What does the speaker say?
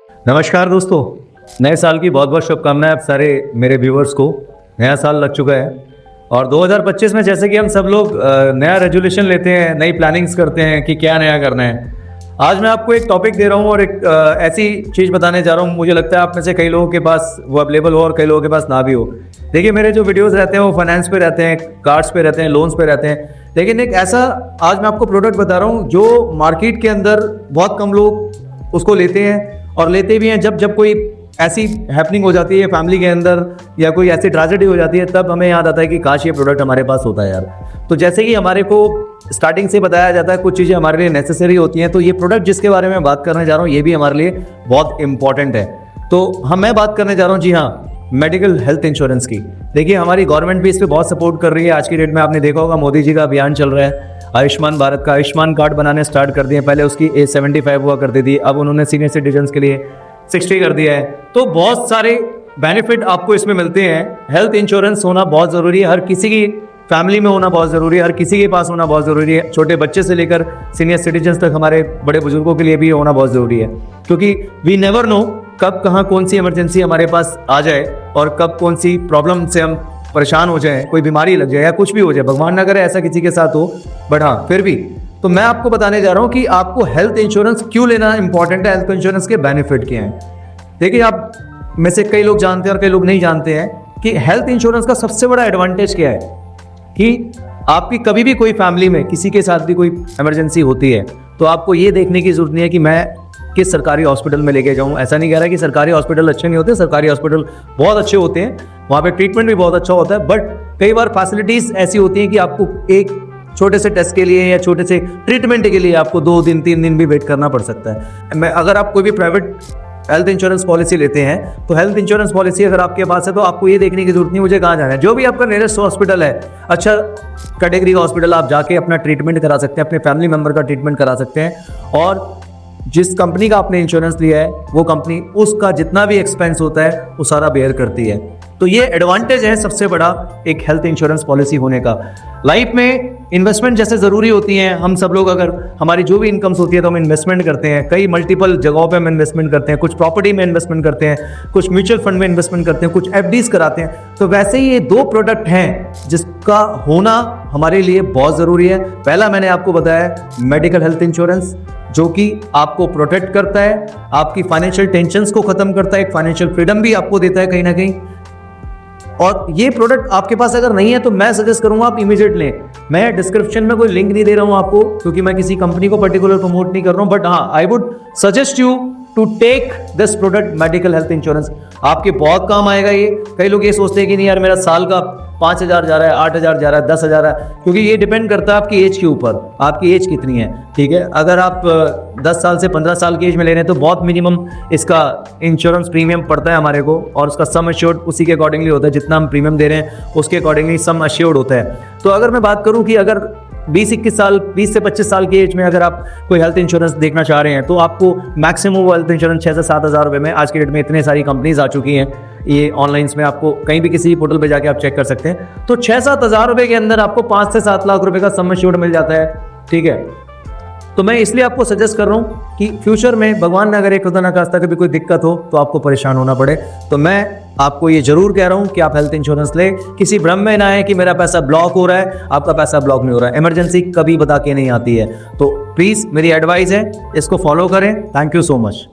नमस्कार दोस्तों, नए साल की बहुत बहुत शुभकामनाएं आप सारे मेरे व्यूवर्स को। नया साल लग चुका है और 2025 में जैसे कि हम सब लोग नया रेजोल्यूशन लेते हैं, नई प्लानिंग्स करते हैं कि क्या नया करना है। आज मैं आपको एक टॉपिक दे रहा हूँ और एक ऐसी चीज़ बताने जा रहा हूँ, मुझे लगता है आप में से कई लोगों के पास वो अवेलेबल हो और कई लोगों के पास ना भी हो। देखिए, मेरे जो वीडियोस रहते हैं वो फाइनेंस पे रहते हैं, कार्ड्स पे रहते हैं, लोन्स पे रहते हैं, लेकिन एक ऐसा आज मैं आपको प्रोडक्ट बता रहा हूँ जो मार्केट के अंदर बहुत कम लोग उसको लेते हैं और लेते भी हैं। जब कोई ऐसी हैपनिंग हो जाती है फैमिली के अंदर या कोई ऐसी ट्रेजेडी हो जाती है, तब हमें याद आता है कि काश ये प्रोडक्ट हमारे पास होता है यार। तो जैसे कि हमारे को स्टार्टिंग से बताया जाता है कुछ चीज़ें हमारे लिए नेसेसरी होती हैं, तो ये प्रोडक्ट जिसके बारे में बात करने जा रहा हूँ ये भी हमारे लिए बहुत इंपॉर्टेंट है। तो मैं बात करने जा रहा हूँ, जी हाँ, मेडिकल हेल्थ इंश्योरेंस की। देखिए, हमारी गवर्नमेंट भी इस पर बहुत सपोर्ट कर रही है। आज की डेट में आपने देखा होगा मोदी जी का अभियान चल रहा है आयुष्मान भारत का। आयुष्मान कार्ड बनाने स्टार्ट कर दिए। पहले उसकी एज 75 हुआ करती थी, अब उन्होंने सीनियर सिटीजन्स के लिए 60 कर दिया है। तो बहुत सारे बेनिफिट आपको इसमें मिलते हैं। हेल्थ इंश्योरेंस होना बहुत ज़रूरी है, हर किसी की फैमिली में होना बहुत ज़रूरी है, हर किसी के पास होना बहुत ज़रूरी है। छोटे बच्चे से लेकर सीनियर सिटीजन्स तक हमारे बड़े बुजुर्गों के लिए भी होना बहुत ज़रूरी है, क्योंकि वी नेवर नो कब कहाँ कौन सी इमरजेंसी हमारे पास आ जाए और कब कौन सी प्रॉब्लम से हम परेशान हो जाएं, कोई बीमारी लग जाए या कुछ भी हो जाए। भगवान ना करे ऐसा किसी के साथ हो, बट हाँ फिर भी तो मैं आपको बताने जा रहा हूँ कि आपको हेल्थ इंश्योरेंस क्यों लेना इंपॉर्टेंट है, हेल्थ इंश्योरेंस के बेनिफिट क्या हैं। देखिए, आप में से कई लोग जानते हैं और कई लोग नहीं जानते हैं कि हेल्थ इंश्योरेंस का सबसे बड़ा एडवांटेज क्या है कि आपकी कभी भी कोई फैमिली में किसी के साथ भी कोई इमरजेंसी होती है तो आपको ये देखने की जरूरत नहीं है कि मैं किस सरकारी हॉस्पिटल में लेके जाऊं। ऐसा नहीं कह रहा कि सरकारी हॉस्पिटल अच्छे नहीं होते, सरकारी हॉस्पिटल बहुत अच्छे होते हैं, वहाँ पे ट्रीटमेंट भी बहुत अच्छा होता है, बट कई बार फैसिलिटीज़ ऐसी होती हैं कि आपको एक छोटे से टेस्ट के लिए या छोटे से ट्रीटमेंट के लिए आपको 2 दिन 3 दिन भी वेट करना पड़ सकता है। अगर आप कोई भी प्राइवेट हेल्थ इंश्योरेंस पॉलिसी लेते हैं तो हेल्थ इंश्योरेंस पॉलिसी अगर आपके पास है तो आपको ये देखने की जरूरत नहीं मुझे कहाँ जाना है। जो भी आपका नियरेस्ट हॉस्पिटल है, अच्छा कैटेगरी का हॉस्पिटल, आप जाके अपना ट्रीटमेंट करा सकते हैं, अपने फैमिली मेम्बर का ट्रीटमेंट करा सकते हैं। और जिस कंपनी का आपने इंश्योरेंस लिया है वो कंपनी उसका जितना भी एक्सपेंस होता है वो सारा बेयर करती है। तो ये एडवांटेज है सबसे बड़ा एक हेल्थ इंश्योरेंस पॉलिसी होने का। लाइफ में इन्वेस्टमेंट जैसे ज़रूरी होती हैं, हम सब लोग अगर हमारी जो भी इनकम्स होती है तो हम इन्वेस्टमेंट करते हैं, कई मल्टीपल जगहों पे हम इन्वेस्टमेंट करते हैं, कुछ प्रॉपर्टी में इन्वेस्टमेंट करते हैं, कुछ म्यूचुअल फंड में इन्वेस्टमेंट करते हैं, कुछ एफडीज कराते हैं। तो वैसे ही ये 2 प्रोडक्ट हैं जिसका होना हमारे लिए बहुत ज़रूरी है। पहला मैंने आपको बताया मेडिकल हेल्थ इंश्योरेंस, जो कि आपको प्रोटेक्ट करता है, आपकी फाइनेंशियल टेंशन्स को खत्म करता है, एक फाइनेंशियल फ्रीडम भी आपको देता है कहीं ना कहीं। और ये प्रोडक्ट आपके पास अगर नहीं है तो मैं सजेस्ट करूंगा आप इमीडिएट लें। मैं डिस्क्रिप्शन में कोई लिंक नहीं दे रहा हूं आपको, क्योंकि मैं किसी कंपनी को पर्टिकुलर प्रमोट नहीं कर रहा हूं, बट हाँ I would suggest you to take this product medical health insurance. आपके बहुत काम आएगा ये। कई लोग ये सोचते हैं कि नहीं यार मेरा साल का 5,000 जा रहा है, 8,000 जा रहा है, 10,000 है, क्योंकि ये डिपेंड करता है आपकी एज के ऊपर, आपकी एज कितनी है। ठीक है, अगर आप 10 साल से 15 साल की एज में ले रहे हैं तो बहुत मिनिमम इसका इंश्योरेंस प्रीमियम पड़ता है हमारे को, और उसका सम अश्योर्ड उसी के अकॉर्डिंगली होता है, जितना हम प्रीमियम दे रहे हैं उसके अकॉर्डिंगली सम अश्योर्ड होता है। तो अगर मैं बात करूं कि अगर 20-21 साल, 20 से 25 साल की एज में अगर आप कोई हेल्थ इंश्योरेंस देखना चाह रहे हैं तो आपको मैक्सिमम हेल्थ इंश्योरेंस 6 से 7,000 रुपये में, आज की डेट में इतने सारी कंपनीज आ चुकी हैं, ये ऑनलाइंस में आपको कहीं भी किसी पोर्टल पे जाके आप चेक कर सकते हैं। तो 6-7 हज़ार रुपये के अंदर आपको 5 से 7 लाख रुपए का सम अश्योर्ड मिल जाता है। ठीक है, तो मैं इसलिए आपको सजेस्ट कर रहा हूँ कि फ्यूचर में भगवान न करे, खुदा ना खास्ता कभी कोई दिक्कत हो तो आपको परेशान होना पड़े, तो मैं आपको ये जरूर कह रहा हूँ कि आप हेल्थ इंश्योरेंस ले। किसी भ्रम में ना है कि मेरा पैसा ब्लॉक हो रहा है, आपका पैसा ब्लॉक नहीं हो रहा है। इमरजेंसी कभी बता के नहीं आती है, तो प्लीज़ मेरी एडवाइस है इसको फॉलो करें। Thank you so much.